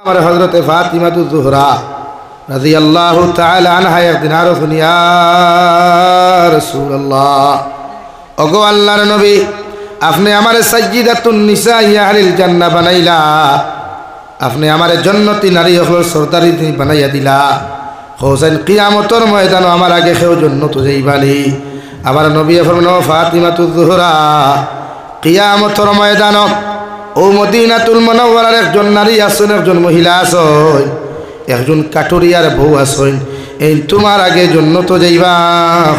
আমার হযরতে ফাতিমাতুজ জোহরা রাদিয়াল্লাহু তাআলা আনহা একদিন আরো শুনিয়া রাসূলুল্লাহ, ওগো আল্লাহর নবী, আপনি আমারে সাইয়্যিদাতুন নিসা আহলিল জান্নাহ বানাইলা, আপনি আমারে জান্নাতি নারী হল সরদারি বানাইয়া দিলা। হোসেন কিয়ামতের ময়দান আমার আগে কেউ জান্নাত যাইবানি। আমার নবী ফরমানো ফাতিমাতুজ জোহরা কিয়ামতের ময়দান ও মদিনাতুল মুনাওয়ারার একজন নারী আছেন, একজন মহিলা আছেন, একজন কাটুরিয়ার বউ আছেন, এই তোমার আগে জান্নাত যাইবা।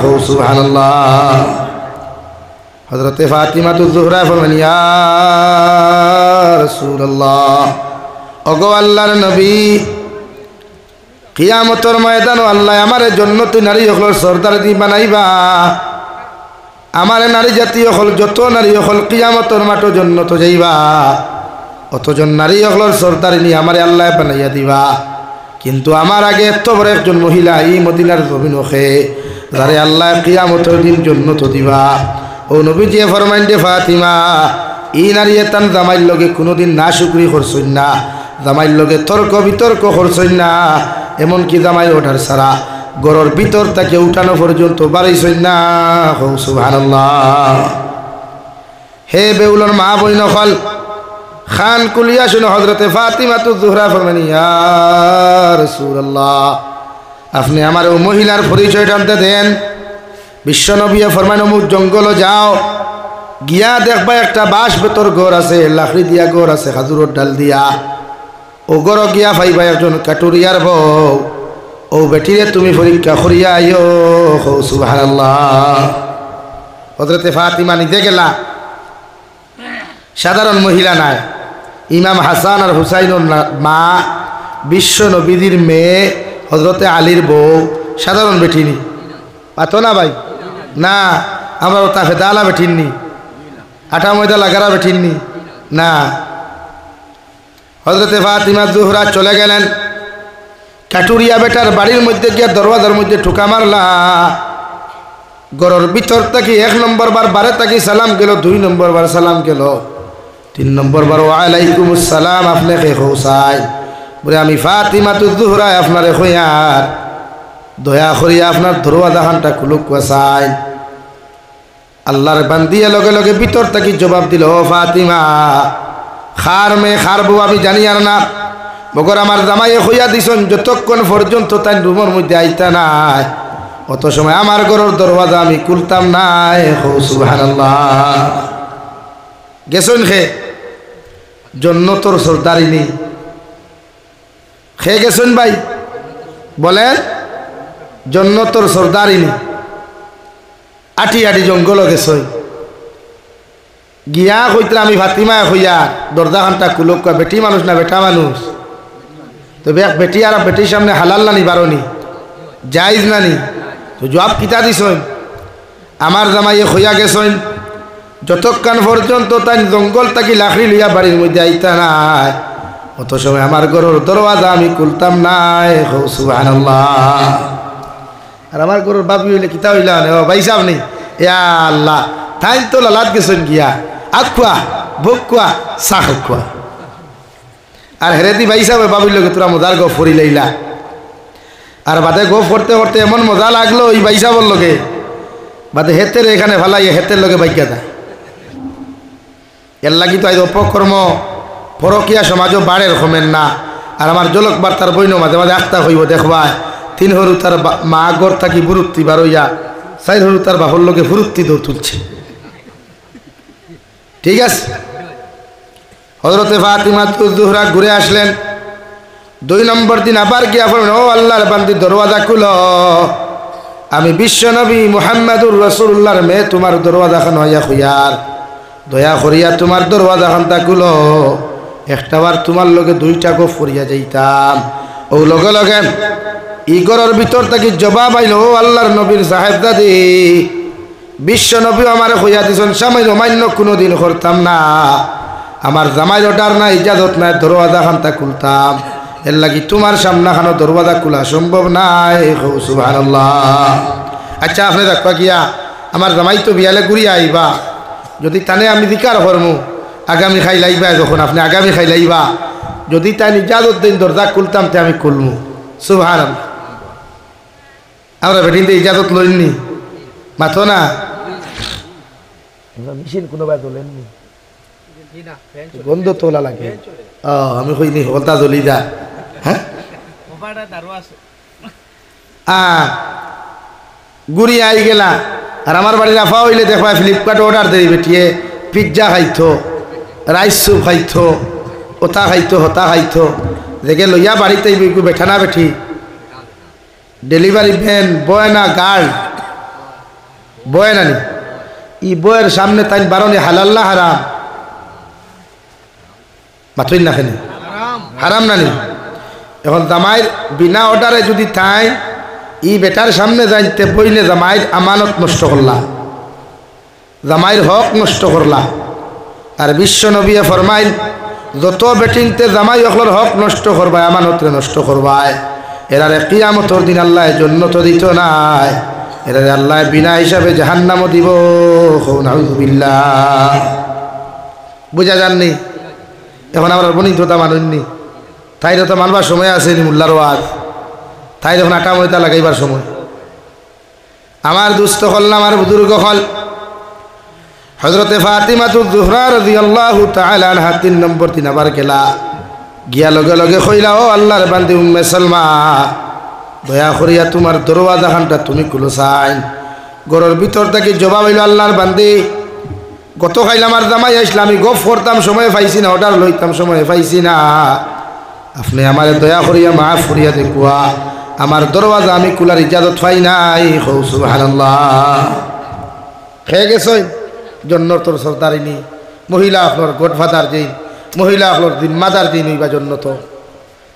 হো সুবহানাল্লাহ। হযরতে ফাতিমাতুজ জোহরা ফরমান, ইয়া রাসূলুল্লাহ, ওগো আল্লাহর নবী, কিয়ামতের ময়দান আল্লাহ আমারে জান্নাতি নারী হল সরদারি বানাইবা। আমার নারী জাতীয় হল যত নারী হল কিয়ামতের মাঠে জান্নাত যাইবা, অতজন নারী হলর সরদারি নিয়ে আমারে আল্লাহ বানাইয়া দিবা। কিন্তু আমার আগে এত বড় একজন মহিলা এই মদিনার জমিন ওখে, যারে আল্লাহ কিয়ামতের দিন জান্নাত দিবা। ও নবীজি ফরমাইন দে ফাতিমা, ই নারী এতান জামাইর লগে কোনোদিন না শুকরি করছই না, জামাইর লগে তর্ক বিতর্ক করছই না, এমনকি জামাই ওঠার সারা গরর ভিতর তাকে উঠানো পর্যন্ত বাড়াইছই না। হো সুবহানাল্লাহ। হে বেউলর মা বইন হল খান কুলিয়া শুনে হযরতে ফাতিমাতুজ জোহরা ফরমান, ইয়া রাসূলুল্লাহ, আপনি আমার ও মহিলার পরিচয়টা আনতে দেন। বিশ্বনবী ফরমান, অমুক জঙ্গল যাও, গিয়া দেখবা একটা বাঁশ বেতর ঘর আছে, লাকড়ি দিয়া ঘর আছে, খাজুরের ডাল দিয়া। ও ঘর গিয়া পাইবা একজন কাটুরিয়ার বউ, ও বেটিরে তুমি পরীক্ষা করিয়া আইও। হো সুবহানাল্লাহ। হযরতে ফাতিমা নিজে গেলা, সাধারণ মহিলা নাই, ইমাম হাসান আর হুসাইনের মা, বিশ্ব নবীর মেয়ে, হযরতে আলীর বউ, সাধারণ বেটিনি পাতো না ভাই না। আমরা তা ফেদালা বেঠিননি, আটা ময়দা লাগারা বেঠিননি না। হযরতে ফাতিমা জোহরা চলে গেলেন, কাটুরিয়া বেটার বাড়ির মধ্যে গিয়া দরওয়াজার মধ্যে ঠুকা মারলা। ঘরের ভিতর থেকে 1 নম্বর বার বারে তাকে সালাম গেল, 2 নম্বর বার সালাম গেল, 3 নম্বর বার ওয়ালাইকুমুস সালাম আপনাকে হোসাই বলে, আমি ফাতিমাতুজ জোহরা আপনারে কইয়ার দয়া করিয়া আপনার দরওয়াজা খানটা খুলুক চাই। আল্লাহর বান্দিয়া লগে লগে ভিতর থেকে জবাব দিল, ও ফাতিমা, খার মে খার বউ আমি জানি আর না, মগর আমার জামাইয়ে হইয়া দিছন যতক্ষণ পর্যন্ত তাই রুমের মধ্যে আইতা নাই, অত সময় আমার ঘরের দরওয়াজা আমি খুলতাম নাই। হো সুবহানাল্লাহ। গেছন খে জান্নাতের সরদারিনী খে গেছন ভাই, বলেন জান্নাতের সরদারিনী। আটি আটি জঙ্গল গেছই, গিয়া কইতরা আমি ফাতিমা হইয়া দরজা খানটা খুলুক। বেটি মানুষ না বেটা মানুষ, তবে এক বেটি আর বেটির সামনে হালাল নানি বারণি জাইজ নানি, তো জবাব কিতা দিছইন, আমার জামাইয়ে হইয়া গেছইন যতক্ষণ পর্যন্ত তাই জঙ্গল তাকি লাকড়ি লইয়া বাড়ির মধ্যে আইতা নাই, অত সময় আমার ঘরের দরওয়াজা আমি খুলতাম নাই। হো সুবহানাল্লাহ। আর আমার ঘরের বাবি হইলে কিতা হইলা, ও ভাই সাহেব নেই, ইয়া আল্লাহ, তাই তো লালাত গেছেন গিয়া আখুয়া বকুয়া চাহ খুয়া। আর হেরেদি ভাই সাহেব বাবির লোকে তোরা মজার গো ফরি লাইলা, আর বাদে গো ফরতে ফরতে এমন মজা লাগলো ওই ভাই সাহেবের লোকে, বাদে হেতের এখানে ভালাই হেতের লোকে বাইকা দেয়। এর লাগি তো আজ অপকর্ম পরকিয়া সমাজও বাড়ে রকমের না। আর আমার জলক বার্তার বইন মাঝে মাঝে আখতা হইব দেখবা, 3 হরু তার মা গড় থাকি বুরুত্তি বারইয়া, 4 হরু তার বাপর লোকে ফুরুত্তি দৌড় তুলছে। ঠিক আছে। হযরতে ফাতিমাতুজ জোহরা ঘুরে আসলেন, 2 নম্বর দিন আবার গিয়া বললেন, ও আল্লাহর বান্দি দরওয়াজা খুলো, আমি বিশ্ব নবী মুহাম্মদুর রাসূলুল্লাহর মেয়ে, তোমার দরওয়াজা খান হইয়া খুইয়ার দয়া করিয়া তোমার দরওয়াজা খানটা খুলো, একটাবার তোমার লগে 2টা গো ফরিয়া যাইতাম। ও লগে লগে ইগরের ভিতর থেকে জবাব আইল, ও আল্লাহর নবীর সাহেবজাদি, বিশ্ব নবী আমার হইয়া দিছেন স্বামী অমান্য কোনোদিন করতাম না, আমার জামাই অর্ডার নাই, ইজাজত নাই, দরওয়াজা খানটা খুলতাম, এর লাগি তোমার সামনা খানো দরওয়াজা খোলা সম্ভব নাই। হো সুবহানাল্লাহ। আচ্ছা আপনি দেখবা গিয়া আমার জামাই তো বিয়ালে ঘুরিয়া আইবা, যদি তানে আমি দিকার করমু আগামী খাই লাইবা, যখন আপনি আগামী খাই লাইবা যদি তাই ইজাজত দিন দরজা খুলতাম তে আমি খুলমু। সুবহানাল্লাহ। আমরা বেটিনতে ইজাজত লইনি মাথো না মেশিন কোনোবাই তোলেননি গন্ধ তোলা লাগে। আমি কইনি হলতা জ্বলি যা। হ্যাঁ গুড়ি আই গেলা আর আমার বাড়ির আফা হইলে দেখবা ফ্লিপকার্ট অর্ডার দেই বেটিয়ে পিৎজা খাইতো, রাইস স্যুপ খাইতো, ওতা খাইতো, হতা খাইতো, দেখে লইয়া বাড়িতে বেঠা না বেঠি ডেলিভারি ভ্যান বয় না গার্ড বয় নানি ই বয়ের সামনে তাই বারণে হালাল না হারাম মাথুই না খেলে হারাম নানি। এখন জামাইর বিনা অর্ডারে যদি তাই ই বেটার সামনে যাইতে বইলে জামাইর আমানত নষ্ট করলা, জামাইর হক নষ্ট করলা। আর বিশ্ব নবিয়ে ফরমাইল যত বেটিংতে জামাই অকলর হক নষ্ট করবায় আমানতরে নষ্ট করবায় এরারে কিয়ামতের দিন আল্লাহ জান্নাত দিত নাই, এরারে আল্লাহ বিনা হিসাবে জাহান্নামও দিব। নাউযুবিল্লাহ। বুঝা যাননি? এখন আমরা বনিততা মানুষনি তাইরে তো মানবার সময় আছে মোল্লার ওয়াজ, তাই যখন আটা ময়তা লাগাইবার সময়। আমার দুস্থ হল না আমার বুজুর্গ হল হযরতে ফাতিমাতুজ জোহরা রাদিয়াল্লাহু তাআলা আনহা 3 নম্বর 3 আবার গেলা গিয়া লগে লগে কইলা, ও আল্লাহর বান্দি উম্মে সালমা, দয়া করিয়া তোমার দরওয়াজা খানটা তুমি খুলো চাই। ঘরের ভিতর থেকে জবাব হইল, আল্লাহর বান্দি গত খাইলাম আর জামাই আসলাম, আমি গপ করতাম সময় পাইছি না, অর্ডার লইতাম সময় পাইছি না, আপনি আমারে দয়া করিয়া মাফ করিয়া দেখুয়া, আমার দরওয়াজা আমি খোলার ইজাজত পাই নাই। সুবহানাল্লাহ। খেয়ে গেছই জন্নতর সর্দারিনী মহিলা আপনার গডফাদার দিন, মহিলা আপনার দিন মাদার দিন হইবা জন্নত।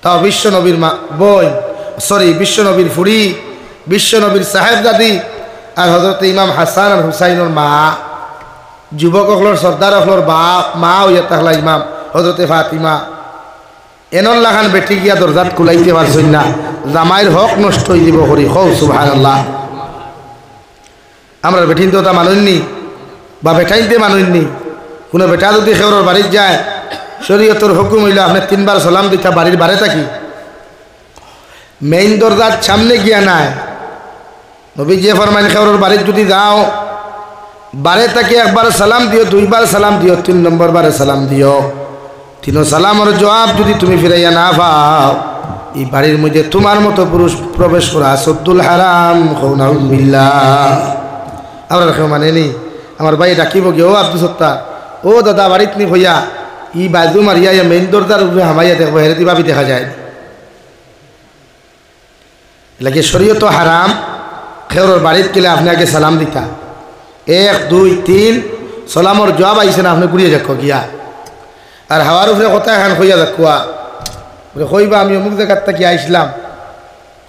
তাও বিশ্ব নবীর মা বোন বিশ্ব নবীর ফুড়ি, বিশ্ব নবীর সাহেব দাদি আর হজরত ইমাম হাসান আর হুসাইনের মা, যুবক অকলর সর্দার অকলর বাপ মা হইয়া তাহলা ইমাম হজরতে ফাতিমা। এনল্লা খান বেটি গিয়া দরজাত খুলাইতে পারছেন না, জামাইয়ের হক নষ্ট হয়ে দিব করি। হৌ সুবহানাল্লাহ। আমরা বেঠিন তো তা মানুষনি বা বেটাইনতে মানুষনি। কোনো বেটা যদি খেওরের বাড়ির যায় শরীয়তের হুকুম হইল আপনি 3 বার সালাম দিতা বাড়ির বারে থাকি, মেইন দরজার সামনে গিয়া নাই। নবী যে ফরমাইন খেওরের বাড়ির যদি যাও বারে থাকি 1 বার সালাম দিও, 2 বার সালাম দিও, 3 নম্বর বারে সালাম দিও। 3 সালামের জবাব যদি তুমি ফিরাইয়া না পাও এই বাড়ির মধ্যে তোমার মতো পুরুষ প্রবেশ করা সদ্দুল হারাম। নাউযুবিল্লাহ। আমরা কেউ মানে নি আমার ভাই ডাকিব গিয়ে, ও আব্দুল সত্তার, ও দাদা বাড়িত নি ভইয়া ই বাজু মারিয়া মেইন দরজার উপরে হামাইয়া দেখবো, হেরেতি ভাবি দেখা যায় লাগে শরীয়ত হারাম। খেওরের বাড়িত গেলে আপনি আগে সালাম দিতা, 1 2 3 সালামর জবাব আইসে না, আপনি ঘুরিয়ে যাক গিয়া আর হাওয়ার উপরে কথা এখন হইয়া দেখুয়া কইবা আমি অমুক জায়গার থেকে আইসলাম,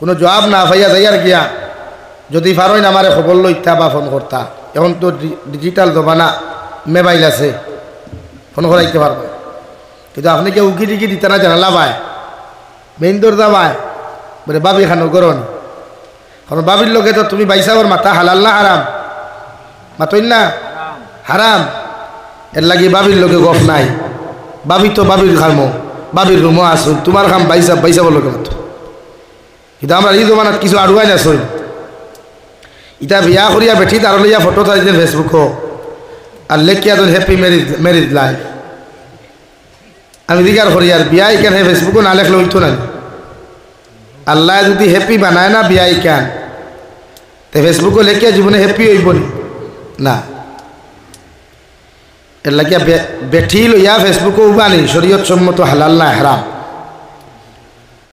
কোনো জবাব না পাইয়া যাই আর গিয়া যদি পারোই না আমারে খবর লইতা বা ফোন করতা। এখন তো ডিজিটাল জমানা, মোবাইল আছে, ফোন করাইতে পারবো। কিন্তু আপনি কেউ উকি টিকি দিতে না জানালা পায়, মেইন দরজা পায় বলে বাবি খানো গরণ। কারণ বাবির লোকে তো তুমি বাইসাবর মাথা হালাল না হারাম? মাতইন না হারাম। এর লাগে বাবির লোকে গপ নাই, বাবি তো বাবির খামো, বাবির রুমো আসুন, তোমার খাম বাইসাবর লোকে মতো। কিন্তু আমরা এই জমানাত কিছু আড়ুয়াই না সই, ইটা বিয়া করিয়া বেঠি তার লইয়া ফটো চাইছেন ফেসবুকও আর লেখিয়া তো হ্যাপি ম্যারিজ লাইফ। আমি দিকার করি আর বিয়াই কেন ফেসবুকও না লেখলে হইতো না। আল্লাহ যদি হ্যাপি বানায় না বিয়াই কেন, তো ফেসবুকও লেখিয়া জীবনে হ্যাপি হইব না। এর লাগিয়া বেঠি লইয়া ফেসবুকও উবানি শরীয়ত সম্মত হালাল না হারাম।